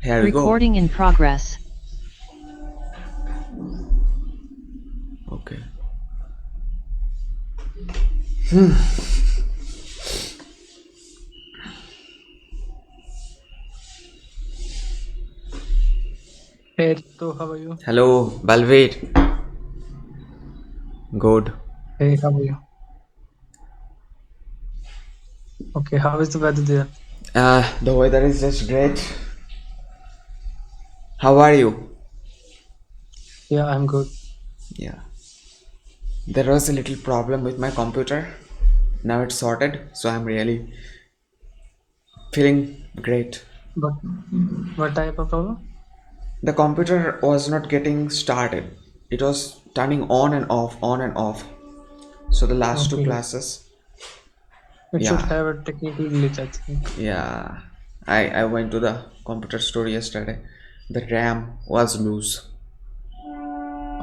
Here we go. Recording in progress. Okay. Hey, so how are you? Hello, Balveer. Good. Hey, how are you? Okay, how is the weather there? The weather is just great. How are you? Yeah, I'm good. Yeah. There was a little problem with my computer. Now it's sorted, so I'm really feeling great. But what type of problem? The computer was not getting started. It was turning on and off, on and off. So the last two Okay, classes, it should yeah, have a technical glitch, I think. yeah. I went to the computer store yesterday. The RAM was loose.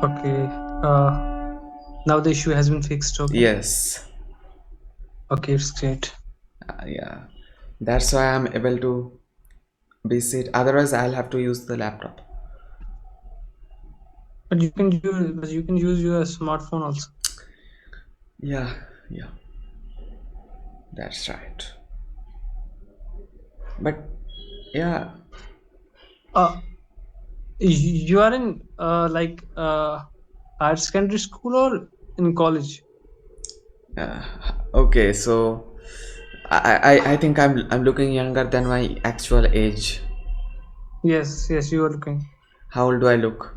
Okay, now the issue has been fixed. Okay, Yes, okay, it's great. yeah. That's why I'm able to be sit. Otherwise, I'll have to use the laptop. But you can use your smartphone also. Yeah, yeah, that's right. But yeah, Uh, you are in higher secondary school or in college? uh, okay. So I think I'm looking younger than my actual age. Yes, yes, you are looking. How old do I look?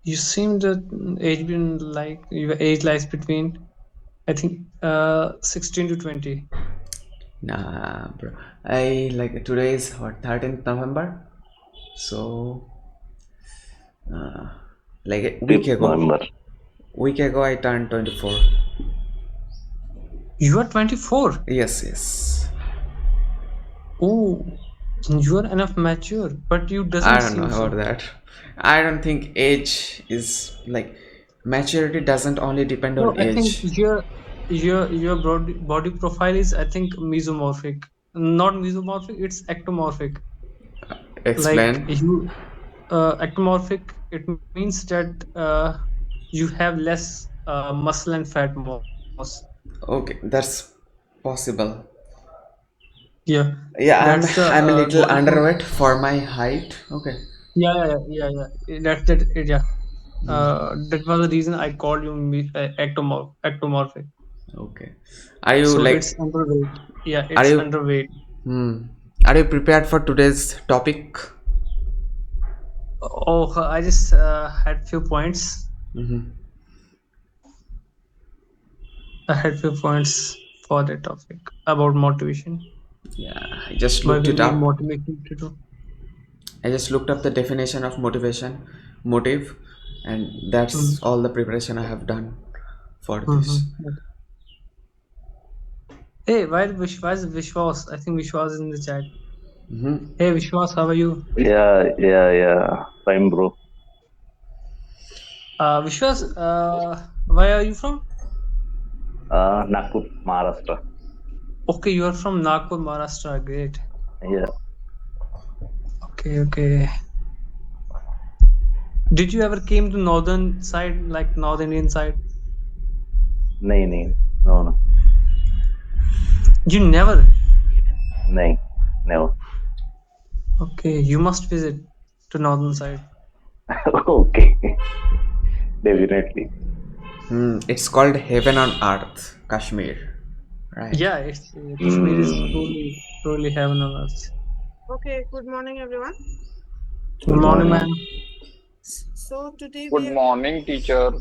You seem that your age lies between I think 16 to 20. Nah, bro. I like today is what 13th November. So like a week 5th ago, November. I turned 24. You are 24. Yes, yes. Oh, you are enough mature, but you I doesn't don't know seem about so. that. I don't think age is like maturity doesn't only depend No, on I think age. your body profile is I think mesomorphic. Not mesomorphic, it's ectomorphic. Like Explain. you ectomorphic, it means that you have less muscle and fat mass. Okay, that's possible. Yeah, Yeah, that's the I'm a little body pro. underweight for my height. Okay. Yeah. That's that. Yeah. That was the reason I called you ectomorphic. Okay. Are you So like it's underweight. Yeah, are it's you underweight. hmm are you prepared for today's topic? Oh, I just had few points. Mm-hmm. I had few points for the topic about motivation. Yeah, I just Why looked we it need up. motivation to do. I just looked up the definition of motivation, motive, and that's Mm-hmm. all the preparation I have done for this. Mm-hmm. Hey, why is Vishwas? I think Vishwas is in the chat. Mm-hmm. Hey, Vishwas, how are you? Yeah. Fine, bro. Vishwas, where are you from? Nagpur, Maharashtra. Okay, you are from Nagpur, Maharashtra. Great. Yeah. Okay. Did you ever came to northern side, like North Indian side? नहीं, no. You never. नहीं, never. Okay, you must visit to northern side. Okay, definitely. It's called Heaven on Earth, Kashmir, right? Yeah, it's Kashmir is Mm, truly heaven on earth. Okay, good morning, everyone. Good good morning, morning. ma'am. So today Good morning, teacher.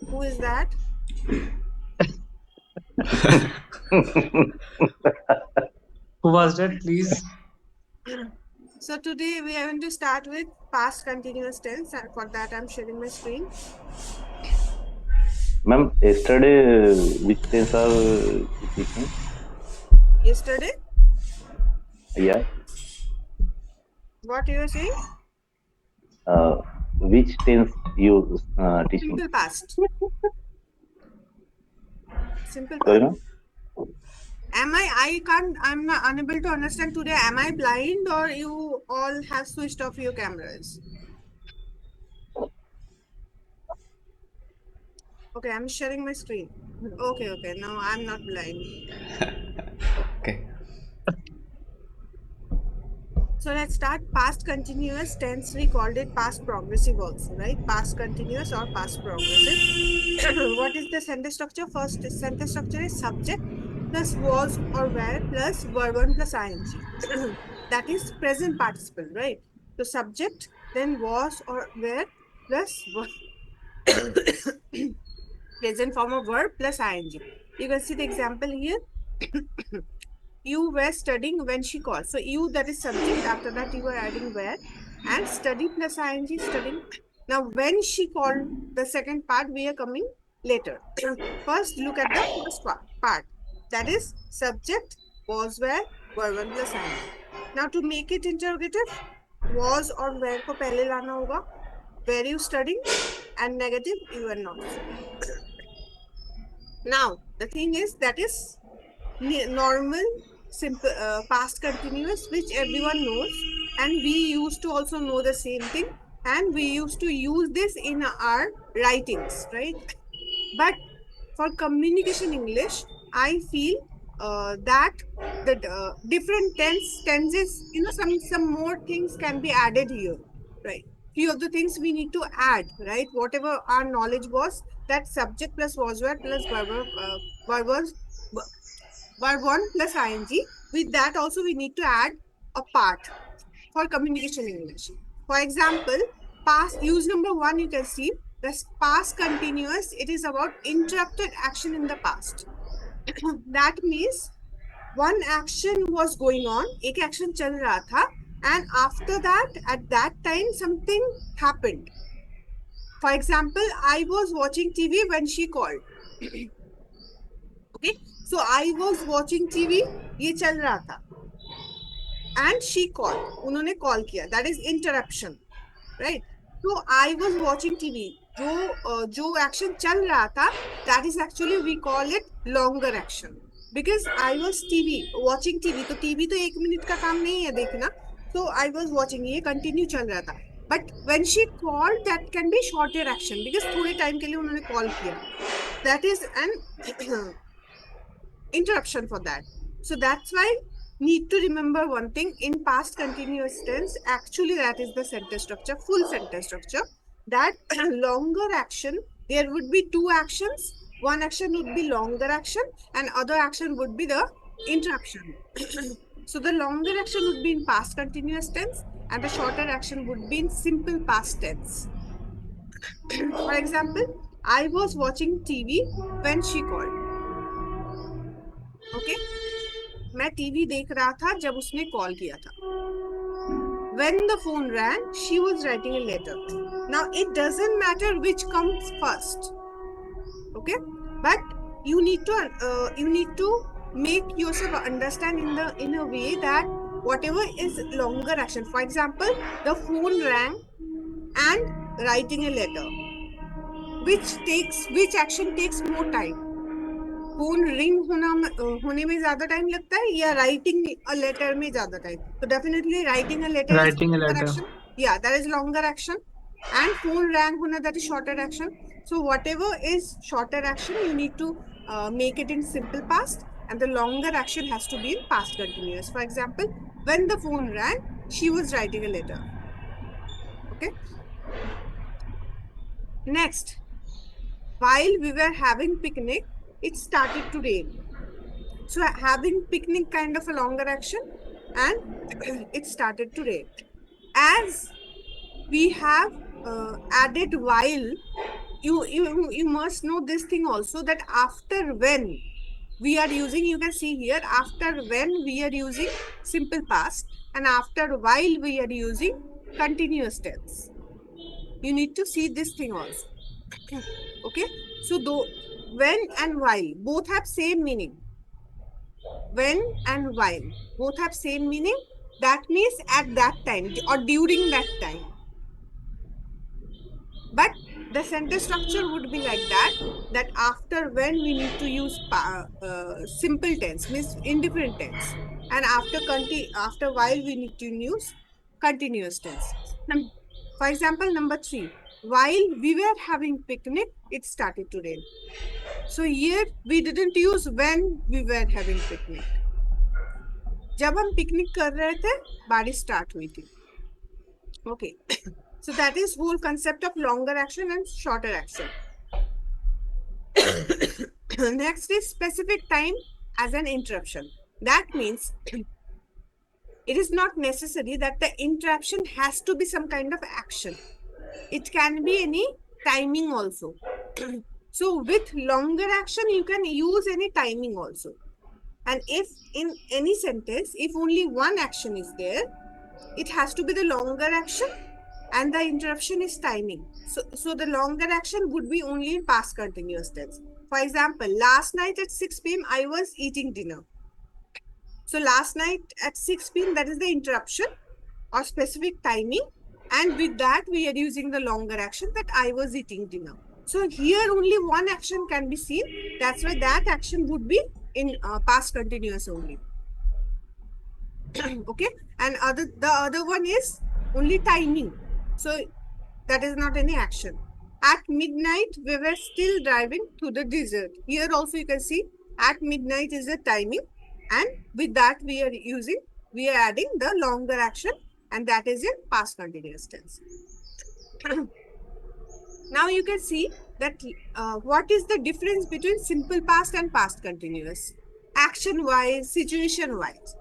who is that? Who was that, please? So today we are going to start with past continuous tense, and for that I'm sharing my screen. Ma'am, yesterday which tense are you teaching? Yesterday, Yeah. what you are saying? Which tense you teaching? Simple past. Simple Sorry, past. ma'am. I'm not unable to understand today. Am I blind or you all have switched off your cameras? Okay, I'm sharing my screen. Okay. No, I'm not blind. Okay. So let's start. Past continuous tense, we called it past progressive also, right? Past continuous or past progressive. What is the sentence structure? First sentence structure is subject plus was or were plus verb one plus ing. That is present participle, right? So subject, then was or were plus present form of verb plus ing. You can see the example here. You were studying when she called. So you, that is subject. After that, you are adding where. And study plus ing, studying. Now, when she called, the second part, we are coming later. First, look at the first part. That is subject, was, where, verb one plus ing. Now, to make it interrogative, was or where को पहले लाना होगा. Were you studying? And negative, you are not. Now, the thing is, that is normal simple past continuous, which everyone knows, and we used to also know the same thing, and we used to use this in our writings, right? But for communication English, I feel that the different tenses, some more things can be added here, right? Few of the things we need to add, right? Whatever our knowledge was, that subject plus was were plus verb was verb one plus ing. With that also we need to add a part for communication English. For example, past use number one, you can see the past continuous. It is about interrupted action in the past. That means one action was going on, एक action चल रहा था, and after that, at that time, something happened. For example, I was watching TV when she called. Okay, so I was watching TV, ये चल रहा था. And she called. उन्होंने call किया. That is interruption, right? So I was watching TV. जो action चल रहा था, that is actually we call it longer action. Because I was watching TV. तो TV तो 1 minute का काम नहीं है देखना. So I was watching. ये continue चल रहा था. But when she called, that can be shorter action because थोड़े time के लिए उन्होंने call किया. That is an interruption for that. So that's why need to remember one thing. In past continuous tense, actually that is the sentence structure, full sentence structure. That longer action, there would be two actions. One action would be longer action and other action would be the interruption. So the longer action would be in past continuous tense and the shorter action would be in simple past tense. For example, I was watching TV when she called. Okay? मैं TV देख रहा था जब उसने call किया था. When the phone rang, she was writing a letter. Now it doesn't matter which comes first. Okay? But you need to make yourself understand in a way that whatever is longer action. For example, the phone rang and writing a letter. Which action takes more time? Phone ring होने में ज्यादा time लगता है या writing a letter में ज्यादा time? तो definitely writing a letter is longer action. Yeah, that is longer action. And phone rang hona, that is shorter action. So whatever is shorter action, you need to make it in simple past, and the longer action has to be in past continuous. For example, when the phone rang, she was writing a letter. Okay. Next, while we were having picnic, it started to rain. So having picnic kind of a longer action, and it started to rain. As we have added while, you must know this thing also, that after when we are using, you can see here, after when we are using simple past and after while we are using continuous tense. You need to see this thing also. Okay, so though when and while both have same meaning. When and while both have same meaning. That means at that time or during that time. But the sentence structure would be like that, that after when we need to use simple tense, means indifferent tense, and after while we need to use continuous tense. For example, number 3, while we were having picnic, it started to rain. So here we didn't use when we were having picnic. जब हम picnic कर रहे थे बारिश start हुई थी. Okay. So that is whole concept of longer action and shorter action. Next is specific time as an interruption. That means it is not necessary that the interruption has to be some kind of action. It can be any timing also. So with longer action, you can use any timing also. And if in any sentence, if only one action is there, it has to be the longer action and the interruption is timing. So the longer action would be only in past continuous tense. For example, last night at 6 p.m. I was eating dinner. So last night at 6 p.m. that is the interruption or specific timing. And with that, we are using the longer action that I was eating dinner. So here only one action can be seen. That's why that action would be in past continuous only. Okay. And the other one is only timing. So that is not any action. At midnight, we were still driving to the desert. Here also you can see at midnight is the timing. And with that we are adding the longer action, and that is in past continuous tense. Now you can see that what is the difference between simple past and past continuous, action wise, situation wise.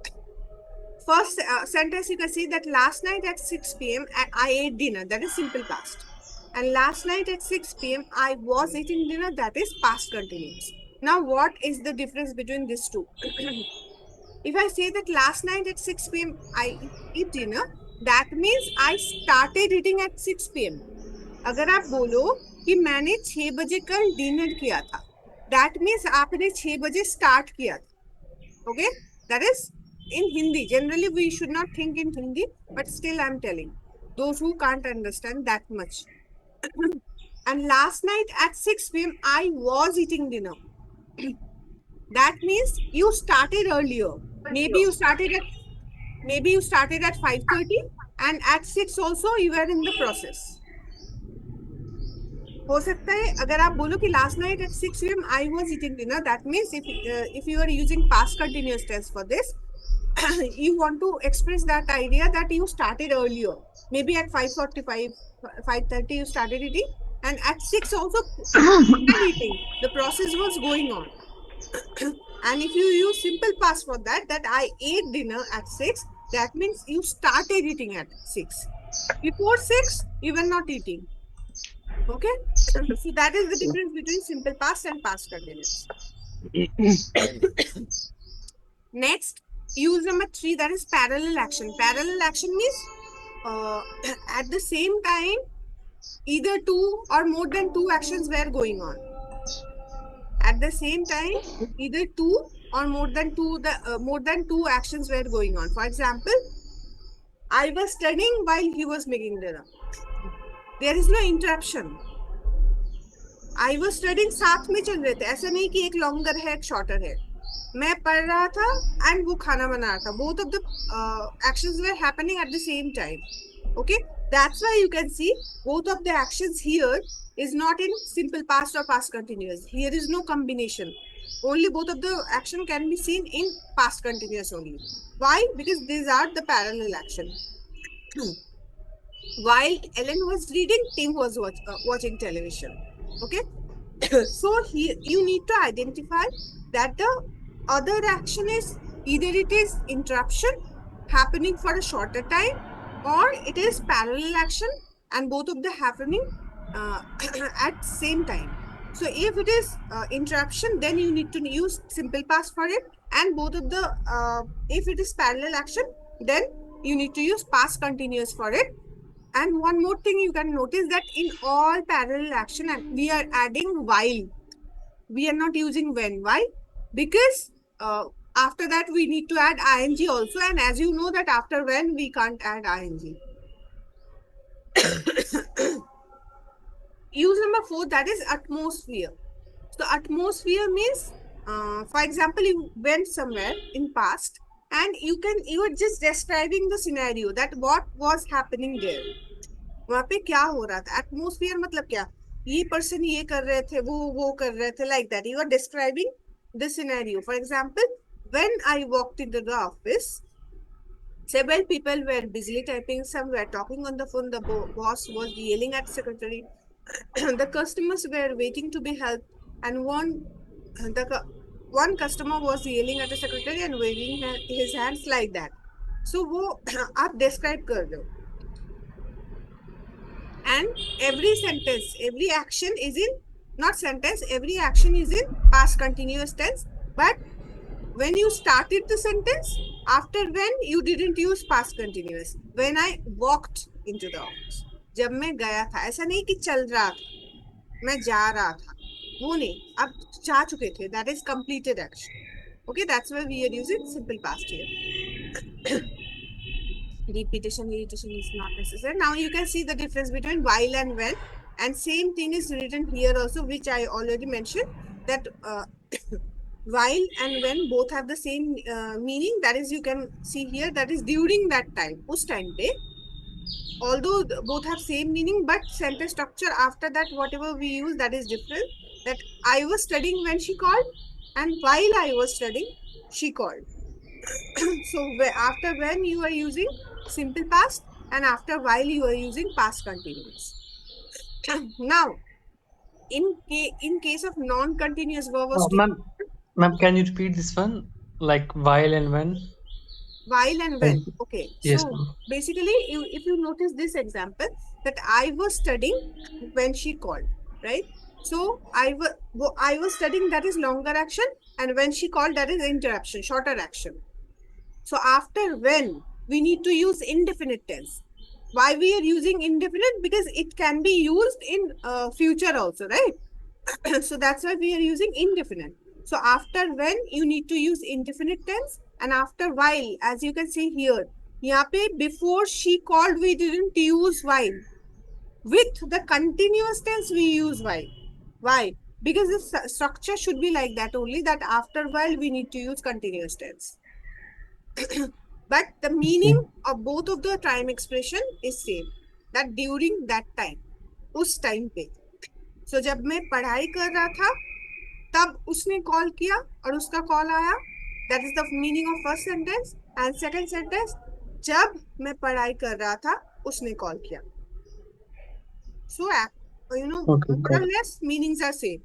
First sentence you can see that last night at 6 p.m. I ate dinner, that is simple past. And last night at 6 p.m. I was eating dinner, that is past continuous. Now what is the difference between these two? If I say that last night at 6 p.m. I eat dinner, that means I started eating at 6 p.m. अगर आप बोलो कि मैंने 6 बजे कल dinner किया था, that means आपने 6 बजे start किया था. Okay, that is in Hindi. Generally we should not think in Hindi, but still I'm telling those who can't understand that much. And last night at 6 p.m. I was eating dinner. That means you started earlier. Maybe you started at 5:30 and at 6 also you were in the process. हो सकता है अगर आप बोलो कि last night at 6 p.m. I was eating dinner, that means if you are using past continuous tense for this, you want to express that idea that you started earlier. Maybe at 5:45, 5:30 you started eating, and at 6 also eating. The process was going on. And if you use simple past for that I ate dinner at 6, that means you started eating at 6. Before 6, you were not eating. Okay? So that is the difference between simple past and past continuous. Next, use number 3, that is parallel action. Parallel action means at the same time, either 2 or more than 2 actions were going on. At the same time, either 2 or more than 2 actions were going on. For example, I was studying while he was making dinner. There is no interruption. I was studying, साथ में चल रहे थे. ऐसा नहीं कि एक longer है एक shorter है. मैं पढ़ रहा था and वो खाना बना रहा था. Both of the actions were happening at the same time. Okay, that's why you can see both of the actions here is not in simple past or past continuous. Here is no combination. Only both of the action can be seen in past continuous only. Why? Because these are the parallel action. While Ellen was reading, Tim was watching television. Okay. So here you need to identify that the other action is either it is interruption happening for a shorter time, or it is parallel action and both of them happening at same time. So if it is interruption, then you need to use simple past for it, and both of the if it is parallel action, then you need to use past continuous for it. And one more thing you can notice that in all parallel action we are adding while. We are not using when. Why? Because after that we need to add ing also, and as you know that after when we can't add ing. use number 4, that is atmosphere. So atmosphere means, for example, you went somewhere in past and you are just describing the scenario that what was happening there. वहां पे क्या हो रहा था. Atmosphere मतलब क्या, ये person ये कर रहे थे, वो कर रहे थे, like that you are describing the scenario. For example, when I walked into the office, several people were busily typing, some were talking on the phone, the boss was yelling at secretary, the customers were waiting to be helped, and one customer was yelling at the secretary and waving his hands like that. So वो आप describe कर रहे हो. And every sentence, every action is in, not sentence, every action is in past continuous tense. But when you started the sentence, after when you didn't use past continuous. When I walked into the office, जब मैं गया था, ऐसा नहीं कि चल रहा था, मैं जा रहा था, वो नहीं, अब जा चुके थे, that is completed action. Okay, that's why we are using simple past here. Repetition is not necessary. Now you can see the difference between while and when, and same thing is written here also, which I already mentioned, that while and when both have the same meaning. That is, you can see here, that is during that time, us time pe, although both have same meaning, but sentence structure after that, whatever we use, that is different. That I was studying when she called, and while I was studying, she called. So after when you are using simple past, and after while you are using past continuous. Now, in case of non-continuous verb or statement, Ma'am, can you repeat this one? Like while and when? while and when. Okay. Yes, So ma'am. basically, if you notice this example, that I was studying when she called, right? So I was studying, that is longer action, and when she called, that is interruption, shorter action. So after when, we need to use indefinite tense. Why we are using indefinite? Because it can be used in future also, right? So that's why we are using indefinite. So after when, you need to use indefinite tense, and after while, as you can see here, यहाँ पे before she called, we didn't use while. With the continuous tense, we use while. Why? Because the structure should be like that only, that after while, we need to use continuous tense. But the meaning of both of the time expression is same, that during that time, उस time पे. So जब मैं पढ़ाई कर रहा था, तब उसने कॉल किया और उसका कॉल आया. That is the meaning of first sentence. And second sentence, जब मैं पढ़ाई कर रहा था, उसने कॉल किया. So Okay, more or less meanings are same,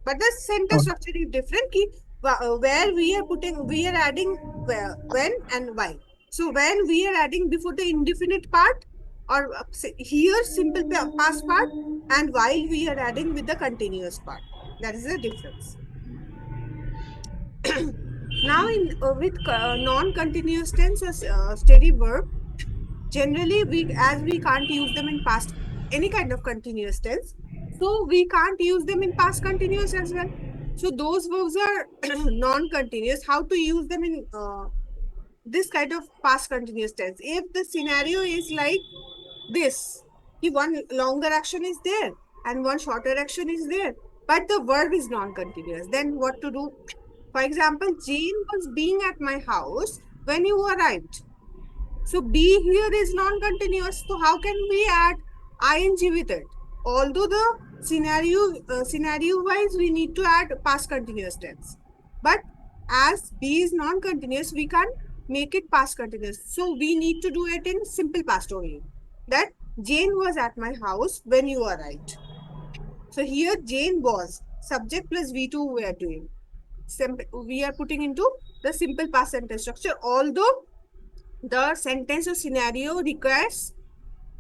but the sentence structure is different. Where we are adding when and why. So when we are adding before the indefinite part, or here simple past part, and while we are adding with the continuous part. That is the difference. Now with non-continuous tense or steady verb, generally as we can't use them in past, any kind of continuous tense, so we can't use them in past continuous as well. So those verbs are non-continuous. How to use them in this kind of past continuous tense? If the scenario is like this, if one longer action is there and one shorter action is there, but the verb is non-continuous, then what to do? For example, Jane was being at my house when you arrived. So be here is non-continuous. So how can we add ing with it? Although the scenario wise, we need to add past continuous tense, but as be is non-continuous, we can't make it past continuous. So we need to do it in simple past only. That Jane was at my house when you arrived. So here Jane was, subject plus V2 we are doing. We are putting into the simple past sentence structure, although the sentence or scenario requires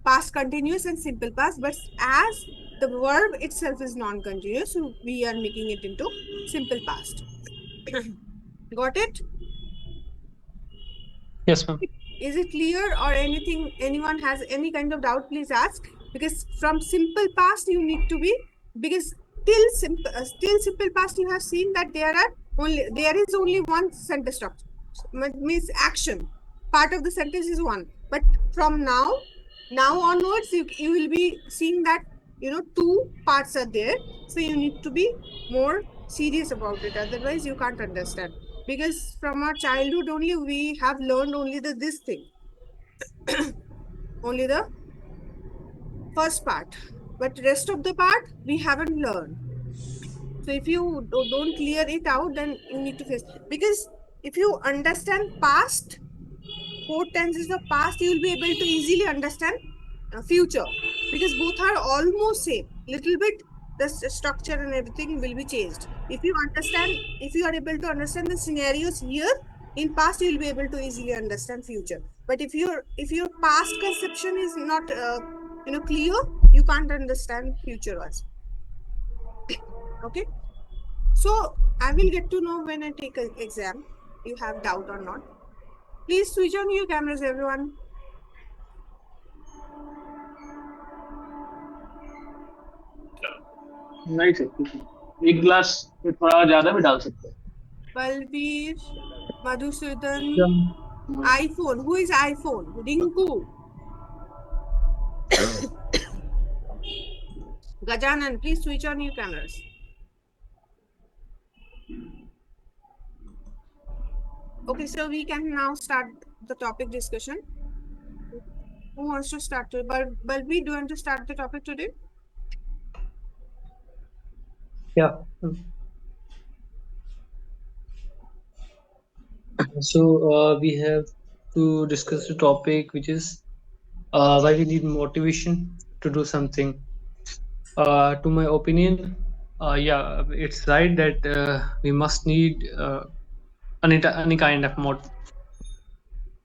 past continuous and simple past, but as the verb itself is non-continuous, so we are making it into simple past. Got it? Yes, ma'am. Is it clear, or anyone has any kind of doubt, please ask. Because from simple past you need to be, because till simple past you have seen that there is only one sentence structure, means action. Part of the sentence is one, but from now onwards you will be seeing that two parts are there. So you need to be more serious about it. Otherwise, you can't understand. Because from our childhood only, we have learned only this thing, only the first part. But rest of the part, we haven't learned. So if you don't clear it out, then you need to face. Because if you understand past, four tenses of past, you will be able to easily understand future. Because both are almost same. Little bit, the structure and everything will be changed. If you are able to understand the scenarios here in past, you will be able to easily understand future. But if your past conception is not clear, you can't understand future also. Okay. So I will get to know when I take an exam. You have doubt or not? Please switch on your cameras, everyone. नहीं सकती एक गिलास में थोड़ा ज्यादा भी डाल सकते हैं Balbir, Madhusudan, Yeah. iPhone. Who is iPhone? Rinku. Gajanan, please switch on your cameras. Okay, so we can now start the topic discussion. Who wants to start? Balbir, do you want to start the topic today? Yeah. So we have to discuss the topic, which is why we need motivation to do something. To my opinion, yeah, it's right that we must need any kind of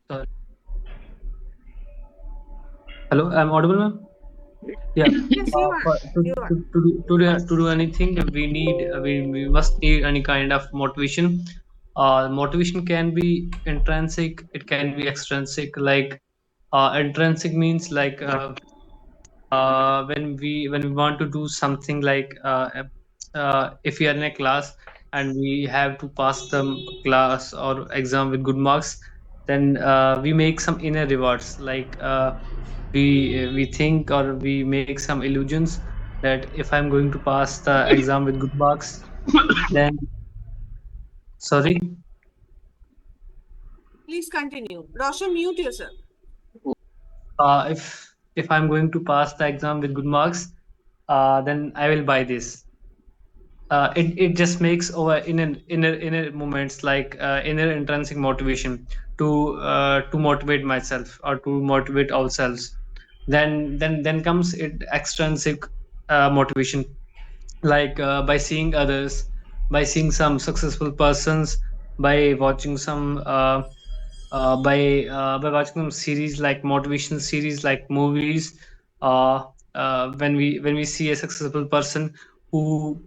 sorry. Hello, I'm audible, ma'am? Yeah. Yes, you are. You are. To do anything, we must need any kind of motivation. Motivation can be intrinsic, it can be extrinsic. Like intrinsic means like when we want to do something like if we are in a class and we have to pass the class or exam with good marks, then we make some inner rewards, like we think or we make some illusions that if I'm going to pass the exam with good marks, then sorry. Please continue. Roshan, mute yourself. If I'm going to pass the exam with good marks, then I will buy this. It just makes over inner moments, like inner intrinsic motivation to motivate myself or to motivate ourselves. Then comes it extrinsic motivation, like by seeing others, by seeing some successful persons, by watching some by watching some series like motivational series like movies. When we see a successful person who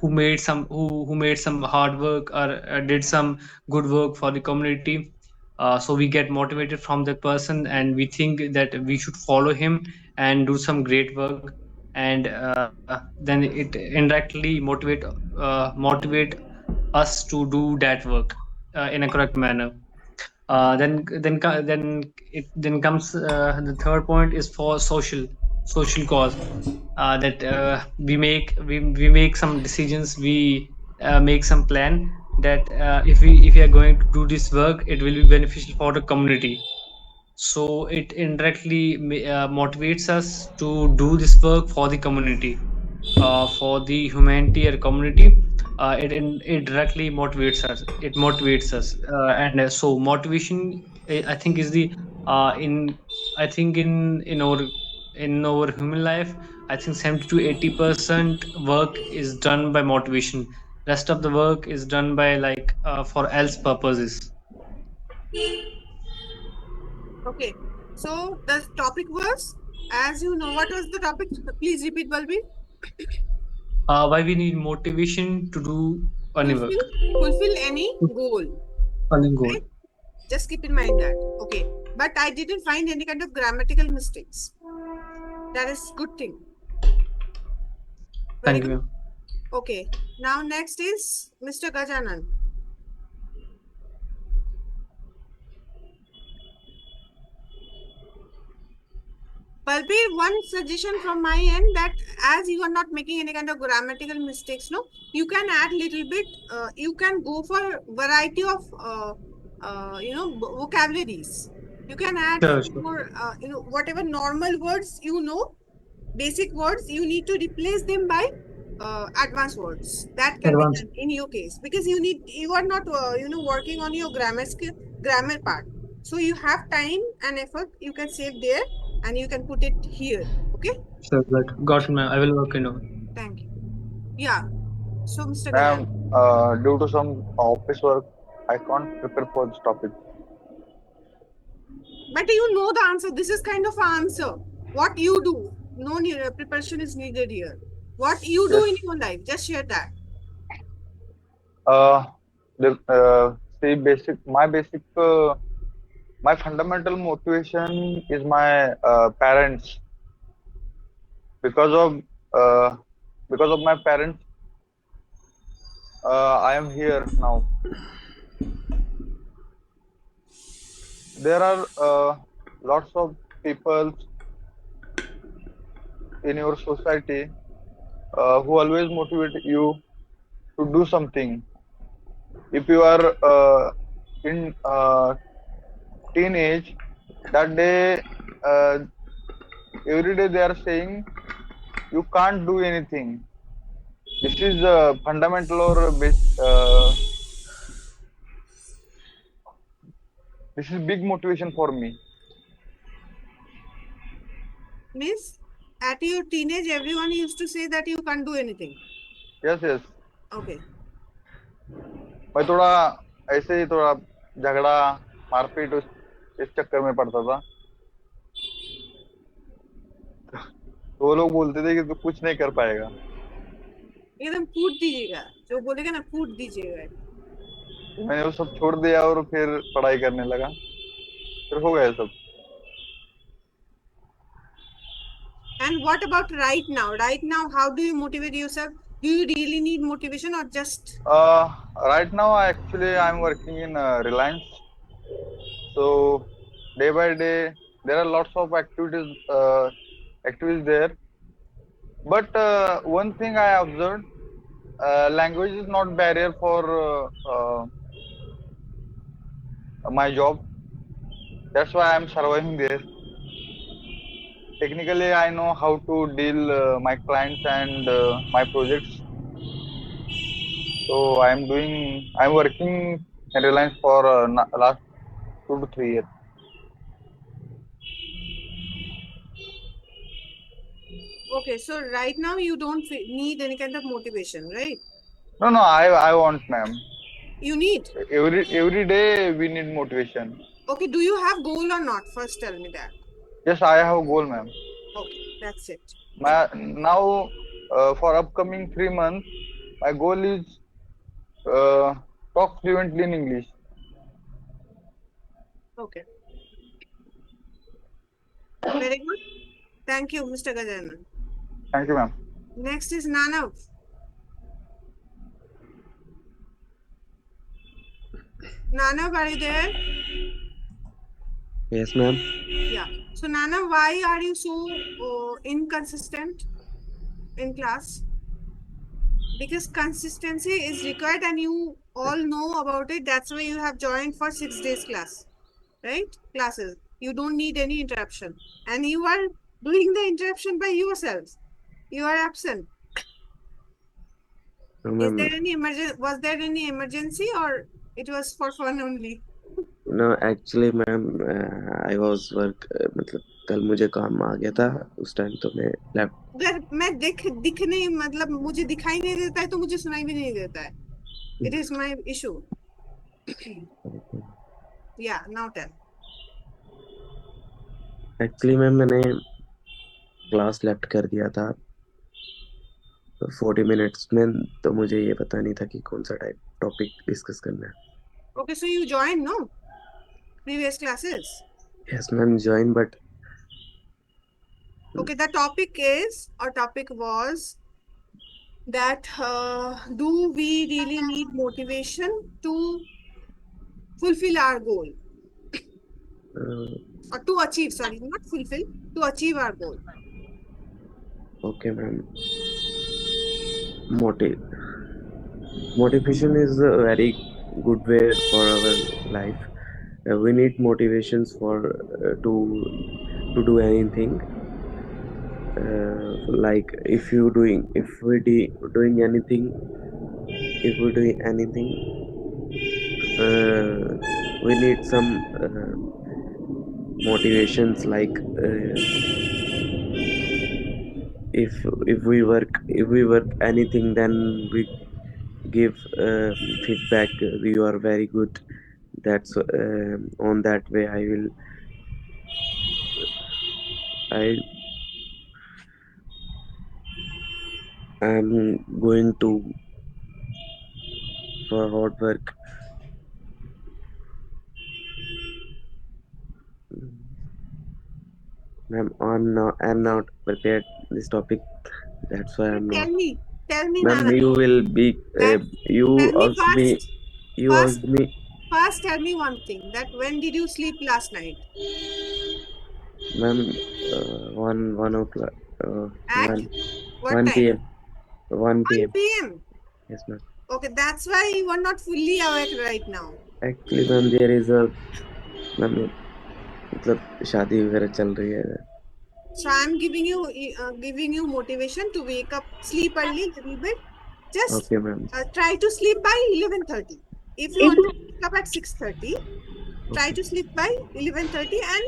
made some hard work or did some good work for the community, so we get motivated from that person and we think that we should follow him and do some great work. And then it indirectly motivate us to do that work in a correct manner. Then comes the third point is for social cause, that we make some decisions, we make some plan that if we are going to do this work, it will be beneficial for the community. So it indirectly motivates us to do this work for the community, for the humanity or community. It directly motivates us, and so motivation, I think, is the in I think in our human life, I think 70 to 80% work is done by motivation. Rest of the work is done by like for else purposes. Okay. So the topic was, as you know, what was the topic? Please repeat, Balbir. Why we need motivation to do any work. Fulfill any goal. Any goal. Right? Just keep in mind that. Okay. But I didn't find any kind of grammatical mistakes. That is good thing. Very Thank you, good. ma'am. Okay. Now next is Mr. Gajanan. Balbir, one suggestion from my end, that as you are not making any kind of grammatical mistakes, no, you can add little bit. You can go for variety of vocabularies. You can add Sure, sure. more whatever normal words basic words, you need to replace them by advanced words. That can be Advanced. done in your case, because you are not working on your grammar part. So you have time and effort. You can save there and you can put it here. Okay. Sure, got it, ma'am. I will work on it. Thank you. Yeah. So Mr. Ma'am, Gajan. due to some office work, I can't prepare for this topic. But you know the answer. This is kind of an answer. What you do, no preparation is needed here. What you do in your life, just share that. My fundamental motivation is my parents. Because of my parents, I am here now. There are lots of people in your society who always motivate you to do something. If you are in teenage, that day, every day they are saying you can't do anything. This is fundamental or this is big motivation for me. Miss, at your teenage, everyone used to say that you can't do anything. Yes. Okay. मैं थोड़ा ऐसे ही थोड़ा झगड़ा मारपीट इस चक्कर में पड़ता था, तो वो लोग बोलते थे कि तू कुछ नहीं कर पाएगा. एकदम कूट दीजिएगा, जो बोलेगा ना कूट दीजिएगा. मैंने वो सब छोड़ दिया और फिर पढ़ाई करने लगा, फिर हो गया सब. And what about right now? Right now, how do you motivate yourself? Do you really need motivation or just? Right now, actually, I'm working in Reliance. So day by day, there are lots of activities there. But one thing I observed, language is not barrier for my job. That's why I'm surviving there. Technically, I know how to deal my clients and my projects. So I'm working in Reliance for last 2 to 3 years. Okay, so right now you don't need any kind of motivation, right? No, I want, ma'am. You need? Every day we need motivation. Okay, do you have goal or not? First tell me that. Yes, I have a goal, ma'am. Okay, that's it. Now, for upcoming 3 months, my goal is talk fluently in English. Okay. Very good. Thank you, Mr. Gajanan. Thank you, ma'am. Next is Nanav. Nanav, are you there? Yes, ma'am. Yeah. So, Nanav, why are you so inconsistent in class? Because consistency is required and you all know about it. That's why you have joined for 6 days class, right? Classes. You don't need any interruption. And you are doing the interruption by yourselves. You are absent. No, Is ma'am. there any was there any emergency or it was for fun only? No, actually, ma'am, I was work. मतलब कल मुझे काम आ गया था, उस time तो मैं lap. अगर मैं दिख नहीं, मतलब मुझे दिखाई नहीं देता है तो मुझे सुनाई भी नहीं देता है. It is my issue. Yeah, now tell. Actually, ma'am मैंने क्लास लेफ्ट कर दिया था 40 मिनट्स में, तो मुझे ये पता नहीं था कि कौन सा टॉपिक डिस्कस करना है. Okay, so you joined, no? Previous classes? Yes, ma'am, join, but okay, the topic was that do we really need motivation to fulfill our goal? Uh, or to achieve, sorry, not fulfill, to achieve our goal. okay, ma'am. Motivation is a very good way for our life. We need motivations for to do anything. Like doing anything, if we're doing anything, we need some motivations. Like if we work anything, then we give feedback. You are very good. That's on that way. I am going to for hard work. I'm not prepared this topic. That's why I'm not. Tell me, Ma'am, Nana, you will be. that You tell me asked me. You first, asked me. first tell me one thing, that when did you sleep last night? Ma'am, 1 o'clock. At what 1 time? p.m. 1 1 p.m. p.m. Yes, ma'am. Okay, that's why you are not fully awake right now. Actually, ma'am, there is a ma'am, मतलब शादी वगैरह चल रही है. So I'm giving you motivation to wake up, sleep early a little bit. Just Okay, ma'am. try to sleep by 11:30. If you want to wake up at 6:30, try to sleep by 11:30, and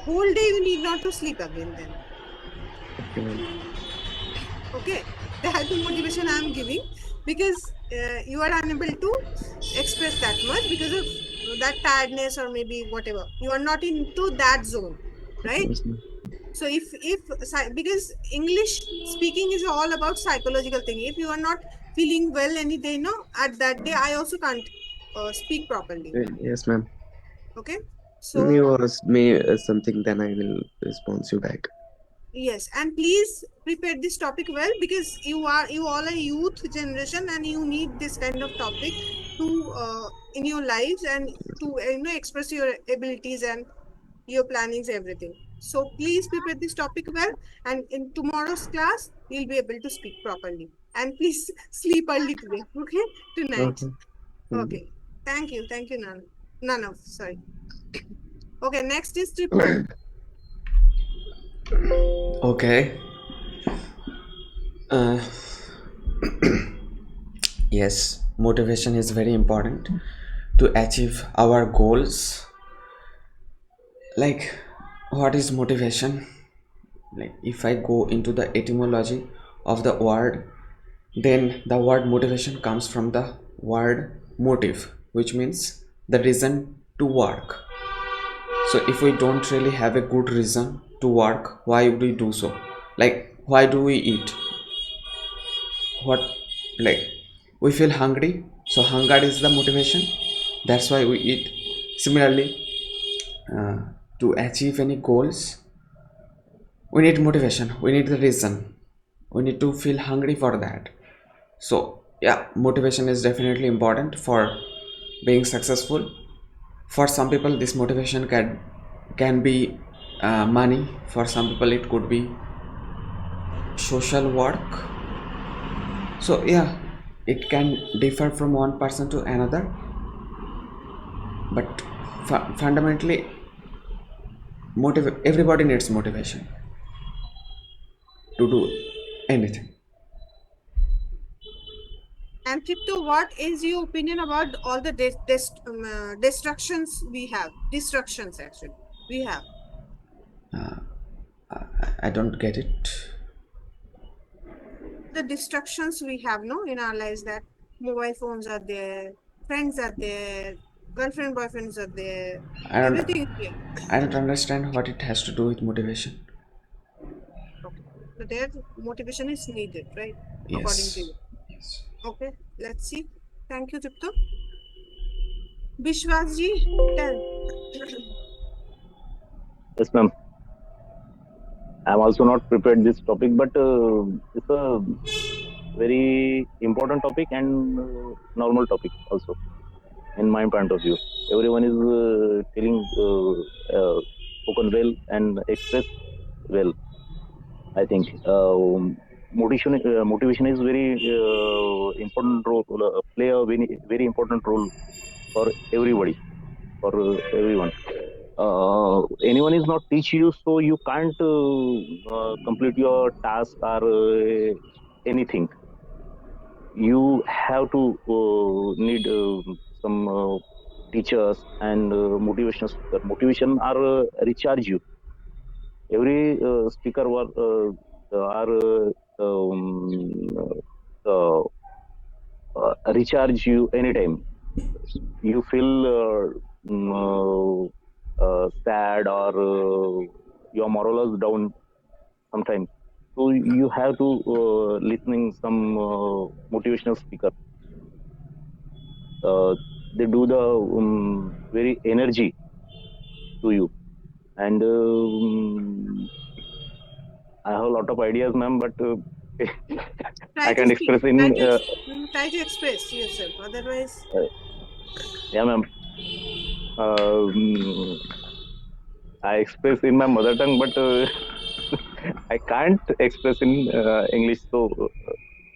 whole day you need not to sleep again then. Okay, ma'am. Okay, that's the motivation I'm giving, because you are unable to express that much because of that tiredness or maybe whatever. You are not into that zone, right? Yes, ma'am. So because English speaking is all about psychological thing. If you are not feeling well any day, no, at that day I also can't speak properly. Yes, ma'am. Okay, so You asked me something, then I will respond you back. yes, and please prepare this topic well, because you all are youth generation and you need this kind of topic to in your lives, and to express your abilities and your plannings, everything. So please prepare this topic well, and in tomorrow's class you'll be able to speak properly. And please sleep early today, okay? Tonight. Okay. Okay. Thank you, Nana. Sorry. Okay, next is Tripto. Okay. Uh, yes, motivation is very important to achieve our goals. Like, what is motivation? Like, if I go into the etymology of the word, then the word motivation comes from the word motive, which means the reason to work. So if we don't really have a good reason to work, why would we do so? Like, why do we eat? What, like, we feel hungry, so hunger is the motivation, that's why we eat. Similarly, to achieve any goals, we need motivation, we need the reason, we need to feel hungry for that. So yeah, motivation is definitely important for being successful. For some people this motivation can be money. For some people it could be social work. So yeah, it can differ from one person to another, but fundamentally everybody needs motivation to do anything. And Tripto, what is your opinion about all the destructions we have? Destructions, actually, we have. I don't get it. The distractions we have, no, in our lives, that mobile phones are there, friends are there, girlfriend, boyfriends are there, everything is there. I don't understand what it has to do with motivation. Okay. So their motivation is needed, right? According to Yes. you. Yes. Okay, let's see. Thank you, Tripto. Bishwas ji, tell. Yes, ma'am. I'm also not prepared this topic, but it's a very important topic and normal topic also, in my point of view. Everyone is telling and express well. I think motivation is very important role, play a very important role for everybody, for everyone. Anyone is not teach you, so you can't complete your task or anything. You have to need some teachers and motivational speaker. Motivation are recharge you. Every speaker are uh, recharge you anytime you feel sad or your moral is down sometimes. So you have to listening some motivational speaker. They do the very energy to you, and I have a lot of ideas, ma'am, but Try I to can't speak. express in. Try to express yourself. Otherwise, Yeah, ma'am. Um, I express in my mother tongue, but I can't express in English. So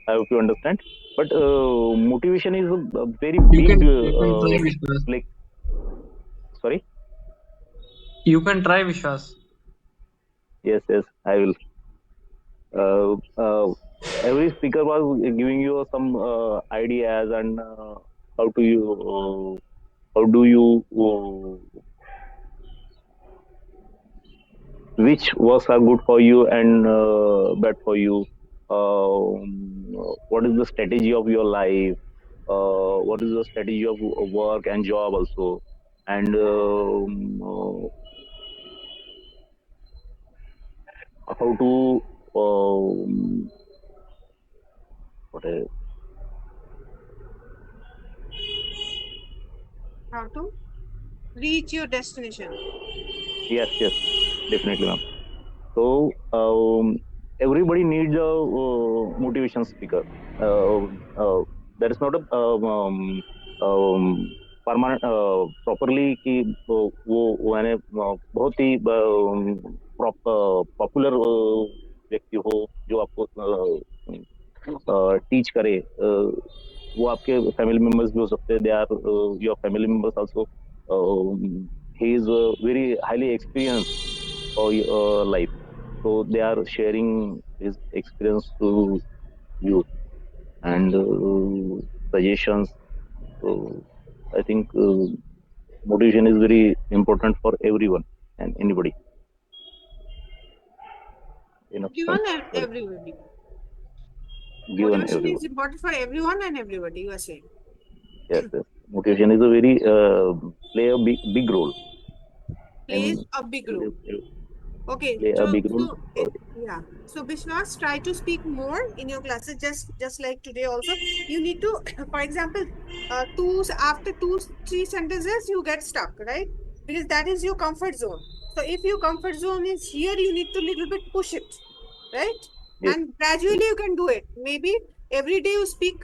I hope you understand. But motivation is a very You big, can try, Vishwas. like, sorry. You can try, Vishwas. Yes, I will. Every speaker was giving you some ideas and how do you which works are good for you and bad for you. What is the strategy of your life? What is the strategy of work and job also? And how to what is, how to reach your destination. yes, definitely, ma'am. So everybody needs a motivation speaker. There is not a permanent properly कि वो मैंने बहुत ही popular व्यक्ति हो जो आपको teach करे. वो आपके फैमिली मेंबर्स भी हो सकते हैं. They are your family members also. He is very highly experienced for life. So they are sharing his experience to you and suggestions. So I think motivation is very important for everyone and anybody. Enough Everyone time. and Sorry. everybody. Given Motivation everyone. is important for everyone and everybody. You are saying. Yes. Motivation is a very play a big role. Plays a big role. Okay. Play a big role. Yeah. So Vishwas, try to speak more in your classes. Just like today also, you need to, for example, after 2-3 sentences you get stuck, right? Because that is your comfort zone. So if your comfort zone is here, you need to little bit push it, right? Yes. And gradually you can do it. Maybe every day you speak,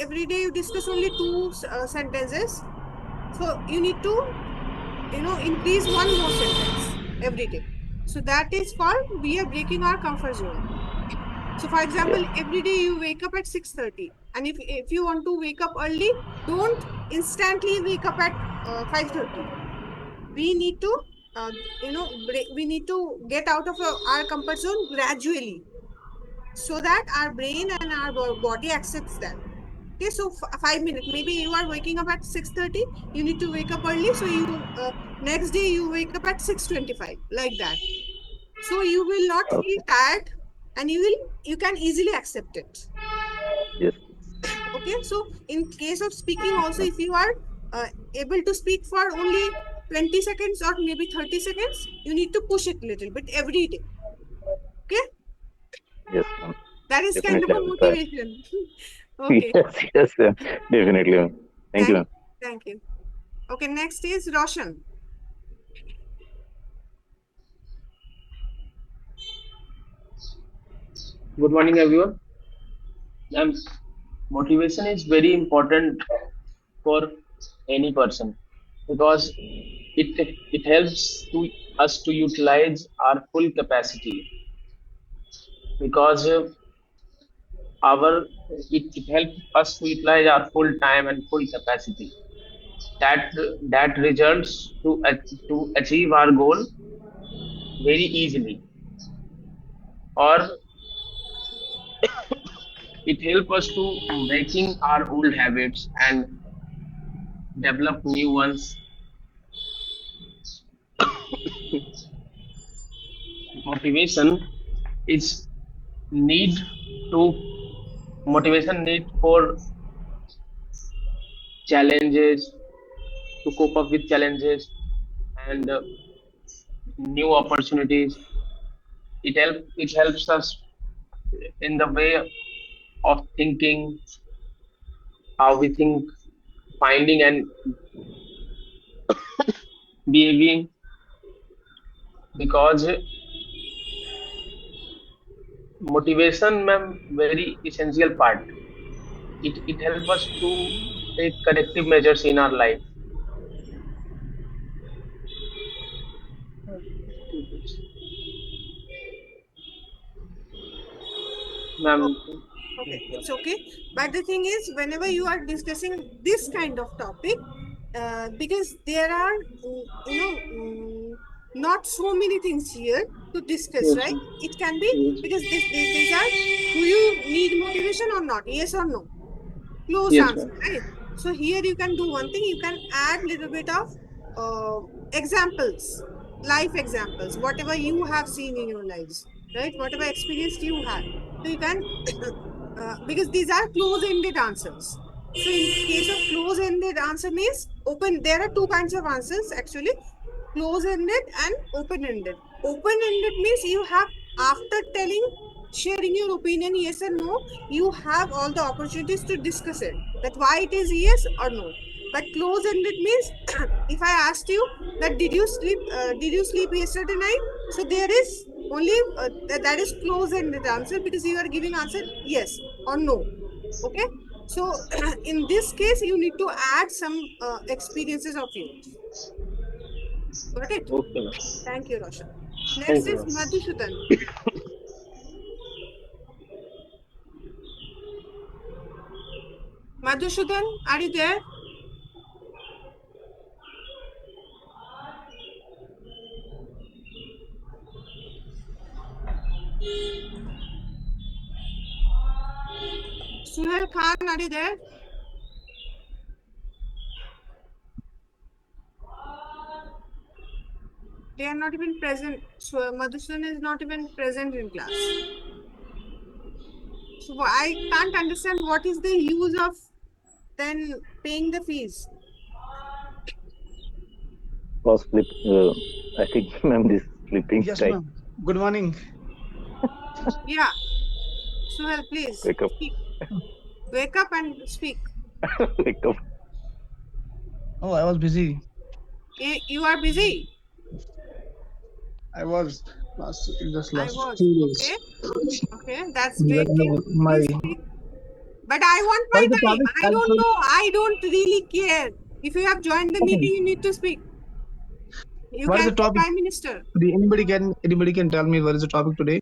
every day you discuss only 2 sentences. So you need to, increase one more sentence every day. So that is called we are breaking our comfort zone. So for example, every day you wake up at 6:30, and if you want to wake up early, don't instantly wake up at 5:30. We need to we need to get out of our comfort zone gradually, so that our brain and our body accepts that. Okay, so 5 minutes. Maybe you are waking up at 6:30. You need to wake up early. So you next day you wake up at 6:25, like that. So you will not feel tired, and you can easily accept it. Yes. Okay, so in case of speaking also, if you are able to speak for only 20 seconds or maybe 30 seconds, you need to push it a little bit every day. Okay. Yes. That is Definitely. kind of a motivation. Okay. Yes. Definitely. Thank you, ma'am. Thank you. Okay, next is Roshan. Good morning, everyone. Motivation is very important for any person because it helps to us to utilize our full capacity, because it helps us to utilize our full time and full capacity. That results to achieve our goal very easily, or it helps us to breaking our old habits and develop new ones. Motivation is need to motivation need for challenges, to cope up with challenges and new opportunities. It helps us in the way of thinking, how we think, finding and behaving, because motivation, ma'am, very essential part. It helps us to take corrective measures in our life. Ma'am, Okay, it's okay. But the thing is, whenever you are discussing this kind of topic, because there are, not so many things here to discuss, yes, right? ma'am. It can be Yes, because these are, do you need motivation or not? Yes or no? Close yes, answer, ma'am. right? So here you can do one thing. You can add little bit of examples, life examples, whatever you have seen in your lives, right? Whatever experience you had. So you can because these are close-ended answers. So in case of close-ended answer means open, there are two kinds of answers actually, close-ended and open-ended. Open-ended means you have, after sharing your opinion, yes or no, you have all the opportunities to discuss it, that why it is yes or no. But close-ended means if I asked you that did you sleep yesterday night? So there is only that is close-ended answer, because you are giving answer yes or no. Okay. So in this case, you need to add some experiences of yours. Got it? Okay, ma'am. Thank you, Roshan. Thank Next you, is ma'am. Madhusudhan. Madhusudhan, are you there? Suhail Khan, are you there? They are not even present. So Madhusudhan is not even present in class. So I can't understand what is the use of then paying the fees. Was sleep. I think ma'am this sleeping Yes, time. ma'am. Good morning. Yeah. Suhail, please Wake up. speak. Wake up and speak. Wake up. Oh, I was busy. You are busy. I was just I last was. 2 days. Okay. Okay. That's But, great thing. my Please speak. But I want what my is the time. topic? I don't know. I don't really care. If you have joined the Okay. meeting, you need to speak. You What is can the be topic? Prime Minister. Anybody can tell me what is the topic today?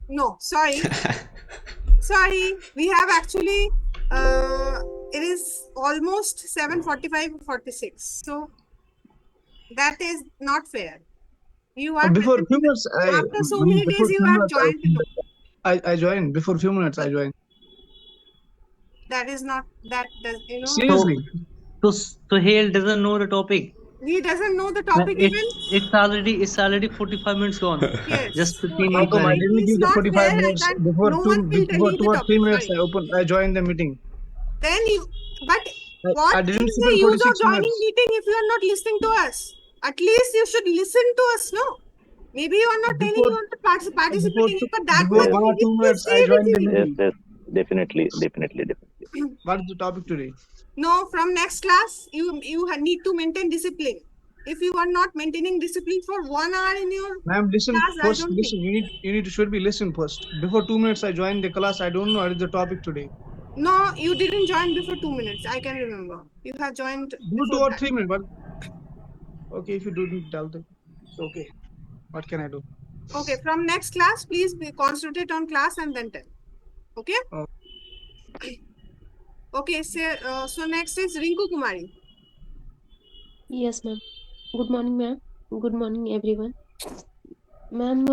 No, sorry. Sorry. We have actually it is almost 7:45 or 46. So that is not fair. You are Before present few minutes, after so many days you have joined. No, I joined. Before few minutes, I joined. that is not, that does, Seriously. So Hale doesn't know the topic. he doesn't know the Uh, topic It's even. it's already 45 minutes gone. Just Yes. So 15 How minutes come I left. it didn't is give the not 45 fair. I minutes can't, before no one will tell before you 2 the or 3 topic. minutes? Sorry. I joined the meeting. Then you, but what I is didn't sit the in use of 46 joining minutes. meeting if you are not listening to us? At least you should listen to us, no? Maybe you are not telling Before you are not participating, but that before much Yes. 1 we or need 2 to minutes, say I with joined the you. Yes. meeting. Yes. Definitely. What is the topic today? No, from next class, you need to maintain discipline. If you are not maintaining discipline for 1 hour in your Ma'am, listen class, I first. don't think. Listen, you need to should be listen first. Before 2 minutes, I joined the class. I don't know what is the topic today. No, you didn't join before 2 minutes. I can remember. You have joined Before before 2 or that. 3 minutes, but Okay, if you don't tell them, it's okay. What can I do? Okay, from next class, please be concentrate on class and then tell. Okay? Oh. Okay, so next is Rinku Kumari. Yes, ma'am. Good morning, ma'am. Good morning, everyone. Ma'am,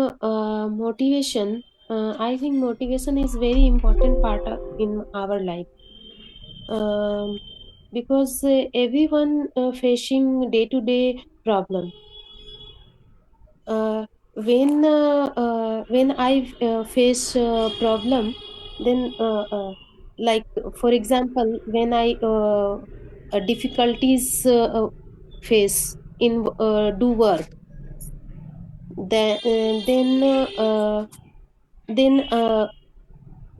motivation. I think motivation is very important part in our life. Because everyone facing day-to-day problem. When I face problem, then like for example, when I difficulties face in do work, then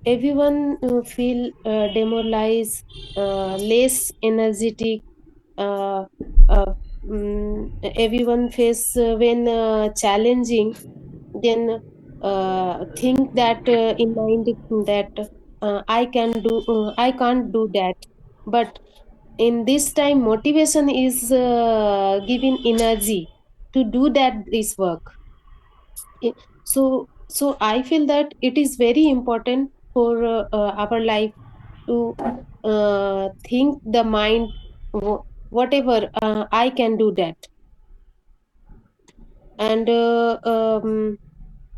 everyone feel demoralized, less energetic. Uh, uh, Everyone face when challenging, then think that in mind that I can't do that. But in this time, motivation is giving energy to do that this work. So I feel that it is very important for our life to think the mind whatever I can do that. And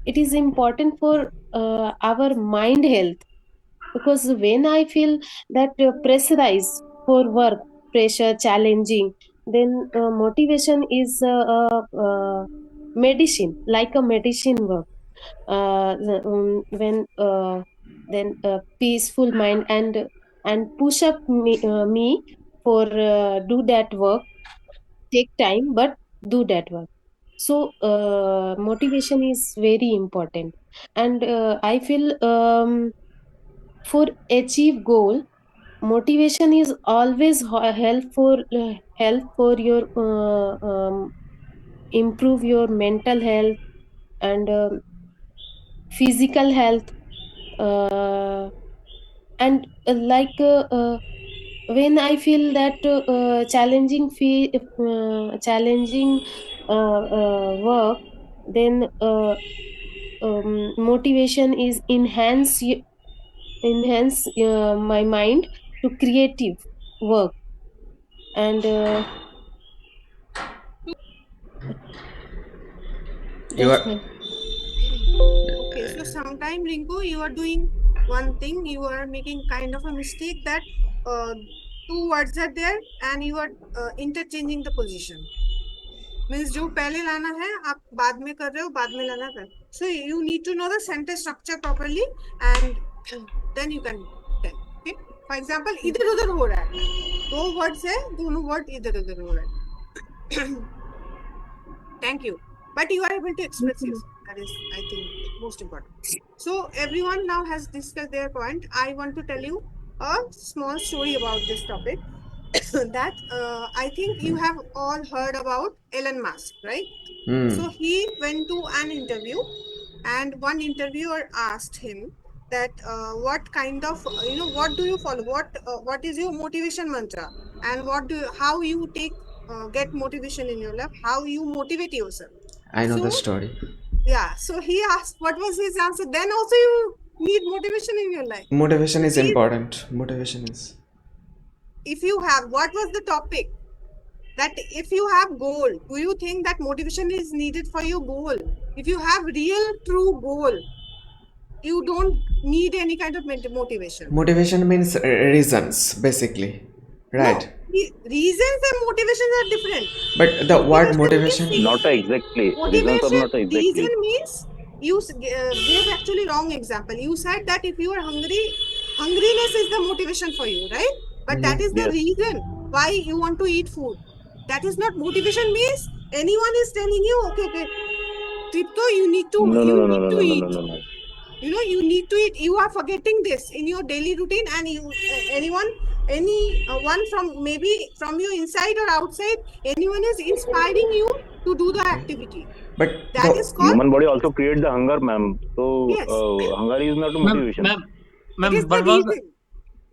it is important for our mind health, because when I feel that pressurized for work, pressure challenging, then motivation is medicine, like a medicine work. When then peaceful mind and push up me for do that work, take time but do that work. So motivation is very important. And I feel for achieve goal, motivation is always help for your improve your mental health and physical health. And when I feel that challenging work, then motivation is enhance my mind to creative work. And You yes, are ma'am. Okay, so sometime Rinku, you are doing one thing, you are making kind of a mistake that two words are there and you are interchanging the position. Means जो पहले लाना है आप बाद में कर रहे हो, बाद में लाना है. So you need to know the sentence structure properly and then you can tell. Okay? For example, इधर उधर हो रहा है. दो words है, दोनों word इधर उधर हो रहा है. Thank you. But you are able to express yourself. That is, I think, most important. So everyone now has discussed their point. I want to tell you a small story about this topic. That I think you have all heard about Elon Musk, right? So he went to an interview, and one interviewer asked him that what kind of what do you follow, what is your motivation mantra, and how you get motivation in your life, how you motivate yourself. I know the So story. yeah, so he asked what was his answer. Then also you need motivation in your life. Motivation is He- important. Motivation is. If you have, what was the topic? That if you have goal, do you think that motivation is needed for your goal? If you have real true goal, you don't need any kind of motivation. Motivation means reasons, basically. Right. No, reasons and motivations are different. But the word motivation. means- Not exactly. Reasons are Motivation, not exactly. reason means you gave actually wrong example. You said that if you are hungry, hungriness is the motivation for you, right? But that is the Yes. reason why you want to eat food. That is not motivation. Means anyone is telling you, okay, Tripto, you need to No, you no, no, need no, to no, no, eat. no, no, no. You need to eat. You are forgetting this in your daily routine, and anyone from maybe from you inside or outside, anyone is inspiring you to do the activity. But That is called Human body also creates the hunger, ma'am. So yes. hunger is not a motivation. Ma'am, It is the what was reason.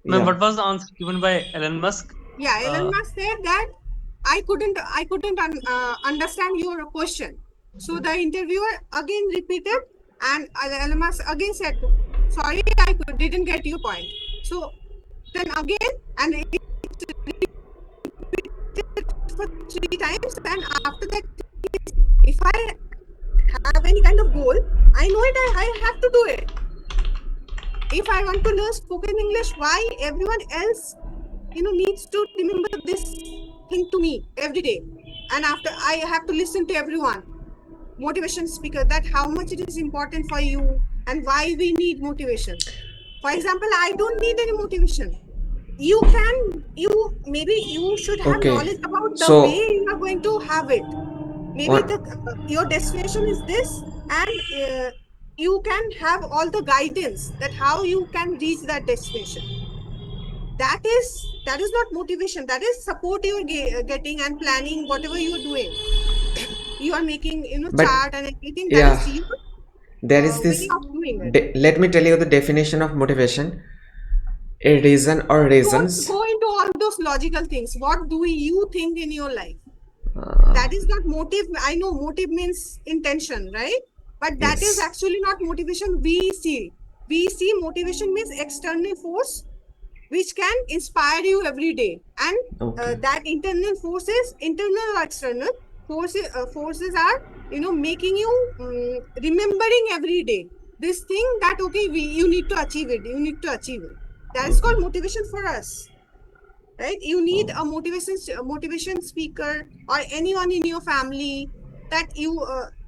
ma'am, Yeah. what was the answer given by Elon Musk? Yeah, Elon Musk said that I couldn't understand your question. So the interviewer again repeated, and Almas again said, sorry, I didn't get your point. So then again, and it repeated for 3 times, and after that, if I have any kind of goal, I know it, I have to do it. If I want to learn spoken English, why everyone else, needs to remember this thing to me every day? And after, I have to listen to everyone, motivation speaker, that how much it is important for you and why we need motivation. For example, I don't need any motivation. Maybe you should have Okay. knowledge about the So- way you are going to have it. Maybe What- your destination is this, and you can have all the guidance that how you can reach that destination. That is not motivation. That is support you are getting and planning whatever you are doing. You are making But- chart and everything. That yeah, is you. there is this way of doing it. let me tell you the definition of motivation. A reason or reasons. Don't go into all those logical things. What do you think in your life? That is not motive. I know motive means intention, right? But that is Yes. actually not motivation we see. We see motivation means external force which can inspire you every day. And Okay. that internal forces, internal or external forces are, making you remembering every day this thing that, okay, you need to achieve it. You need to achieve it. That is called motivation for us. Right? You need a motivation speaker or anyone in your family that you,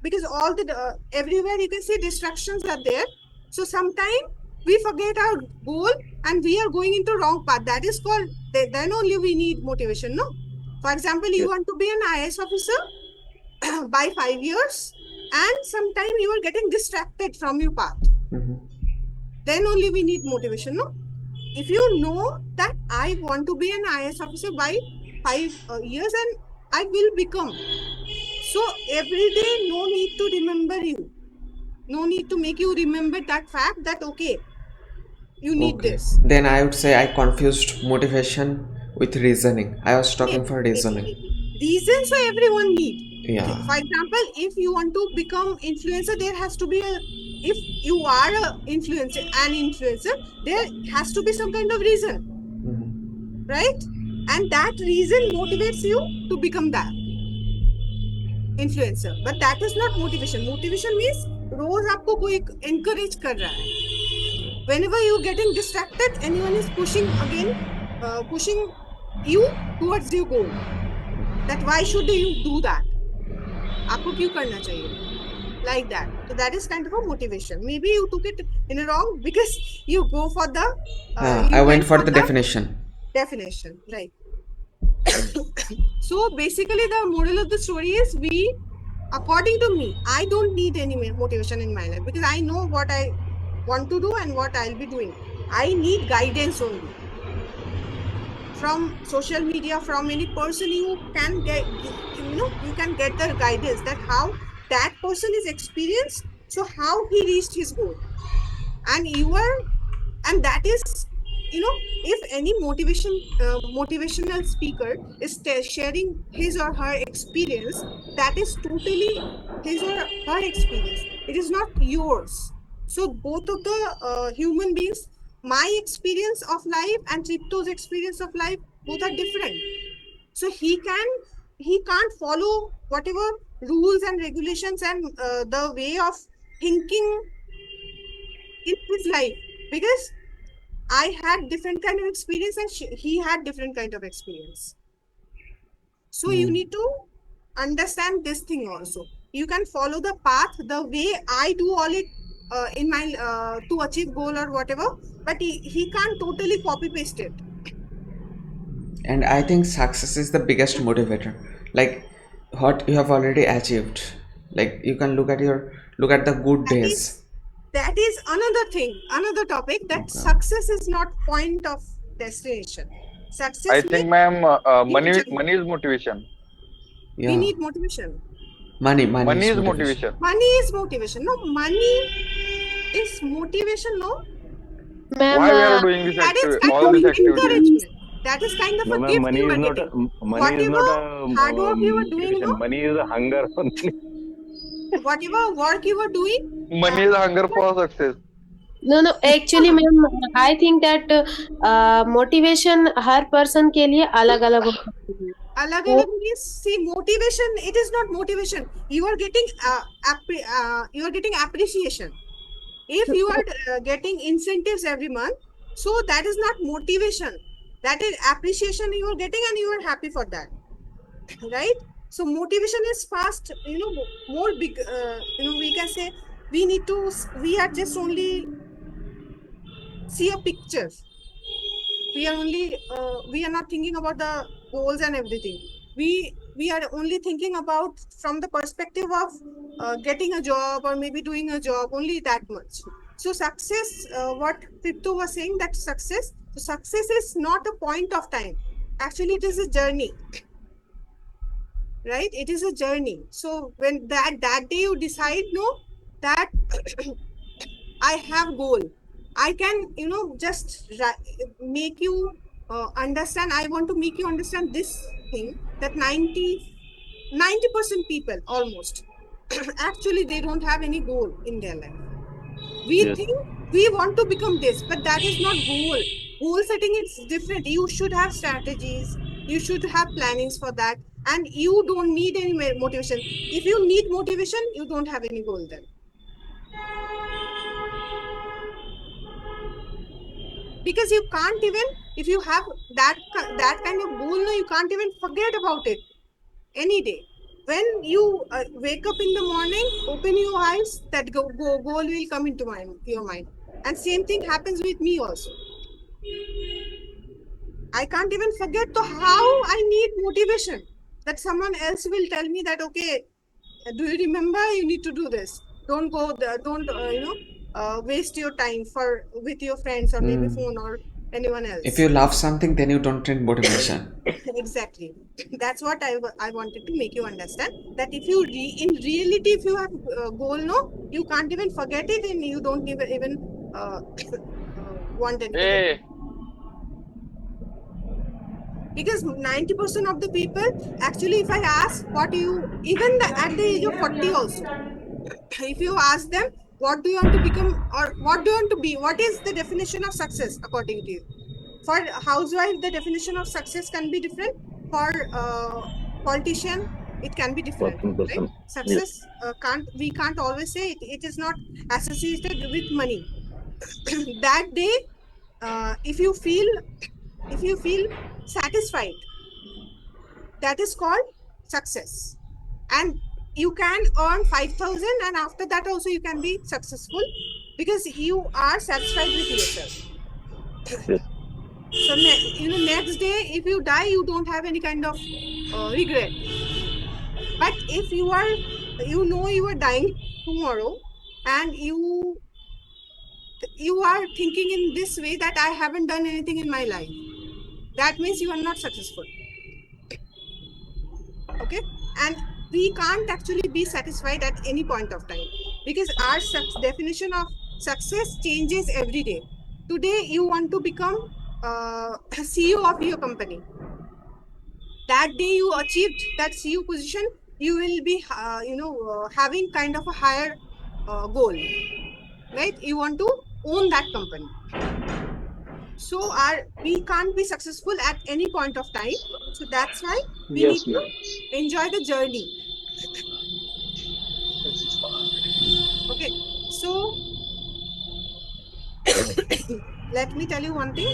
because all the, everywhere you can see distractions are there. So sometimes we forget our goal and we are going into wrong path. That is called, then only we need motivation, no? For example, you want to be an IAS officer by 5 years, and sometimes you are getting distracted from your path. Mhm. Then only we need motivation, no? If you know that I want to be an IAS officer by 5 years and I will become. So every day, no need to remember you. No need to make you remember that fact that, okay, you need Okay. this. Then I would say I confused motivation with reasoning. I was talking for reasoning. Reasons so everyone need. Yeah. For example, if you want to become influencer, there has to be if you are an influencer, there has to be some kind of reason, Mhm. right? And that reason motivates you to become that influencer. But that is not motivation. Motivation means रोज आपको कोई encourage कर रहा है. Whenever you getting distracted, anyone is pushing you towards your goal. That why should you do that? आपको क्यों करना चाहिए? Like that. So that is kind of a motivation. Maybe you took it in a wrong because you go for the. I went for the definition. Definition, right? So basically, the moral of the story is according to me, I don't need any motivation in my life because I know what I want to do and what I'll be doing. I need guidance only from social media, from any person. You can get, you can get the guidance that how that person is experienced, so how he reached his goal, and that is, if any motivational speaker is sharing his or her experience, that is totally his or her experience. It is not yours. So both of the human beings, my experience of life and Tripto's experience of life, both are different. So he can't follow whatever rules and regulations and the way of thinking in his life, because I had different kind of experience and he had different kind of experience. So you need to understand this thing also. You can follow the path the way I do all it in my to achieve goal or whatever, but he can't totally copy paste it. And I think success is the biggest motivator. Like what you have already achieved. Like you can look at the good days. That is another thing, another topic, that Okay. success is not point of destination. Success I means think, ma'am, money journey. is motivation. We Yeah. need motivation. Money Money is is motivation. Money is motivation. No, money is motivation. No, Ma'am, Why we are doing this that is activity, kind all of these activities? encouragement. That is kind of No, a ma'am. gift Money you is are not getting. a money is Whatever not a hard work you are doing, motivation. no, Money is a hunger. whatever work you are doing, Money is hunger for success. No, actually ma'am, I think that motivation her person के लिए अलग अलग हो सकती है. alag So alag means, see, motivation, it is not motivation. You are getting you are getting appreciation. If you are getting incentives every month, so that is not motivation. That is appreciation you are getting, and you are happy for that, right? So motivation is fast, more big. We can say we need to. We are just only see a picture. We are only. We are not thinking about the goals and everything. We are only thinking about from the perspective of getting a job or maybe doing a job, only that much. So success, what Tripto was saying, that success. So success is not a point of time. Actually, it is a journey, right? It is a journey. So when that day you decide, no, that I have goal, I can just make you understand. I want to make you understand this thing, that 90% people almost actually they don't have any goal in their life. We Yes. think we want to become this, but that is not goal. Goal setting is different. You should have strategies, you should have plannings for that, and you don't need any motivation. If you need motivation, you don't have any goal then. Because you can't even, if you have that kind of goal, no, you can't even forget about it any day. When you wake up in the morning, open your eyes, that goal will come into your mind. And same thing happens with me also. I can't even forget to how I need motivation. That someone else will tell me that, okay, do you remember you need to do this? Don't go there, don't waste your time with your friends or maybe phone or anyone else. If you love something, then you don't need motivation. Exactly. That's what I wanted to make you understand, that if you in reality, if you have goal, no, you can't even forget it, and you don't even want anything. Hey, Because 90% of the people, actually, if I ask what you, even at the age of 40 also, if you ask them, what do you want to become or what do you want to be, what is the definition of success according to you? For housewife, the definition of success can be different. For politician, it can be different, Working right? person. Success we can't always say it is not associated with money. That day, if you feel satisfied, that is called success. And you can earn 5,000, and after that also you can be successful, because you are satisfied with yourself. Yes. So next day, if you die, you don't have any kind of regret. But if you are you are dying tomorrow, and you are thinking in this way, that I haven't done anything in my life, that means you are not successful. Okay. And we can't actually be satisfied at any point of time, because our definition of success changes every day. Today you want to become CEO of your company. That day you achieved that CEO position, you will be having kind of a higher goal, right? You want to own that company. So we can't be successful at any point of time. So that's why we yes, need to ma'am. enjoy the journey. Okay. So let me tell you one thing.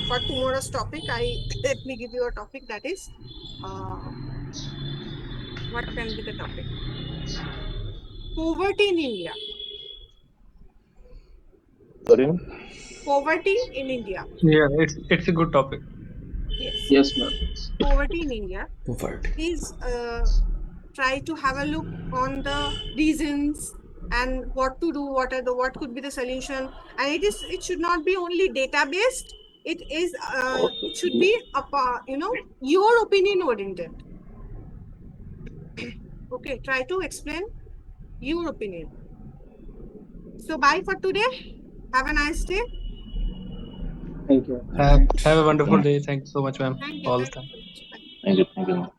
For tomorrow's topic, let me give you a topic, that is what can be the topic? Poverty in India. Sorry. Poverty in India. Yeah, it's a good topic. Yes. Yes, ma'am. Poverty in India. Poverty. Please try to have a look on the reasons and what to do, what could be the solution. And it should not be only data based. It is it should be your opinion oriented. Okay, try to explain your opinion. So bye for today. Have a nice day. Thank you. Have a wonderful day. Thank you so much, ma'am, Thank you. all the Thank time. you so much. Bye. Thank you. Thank you.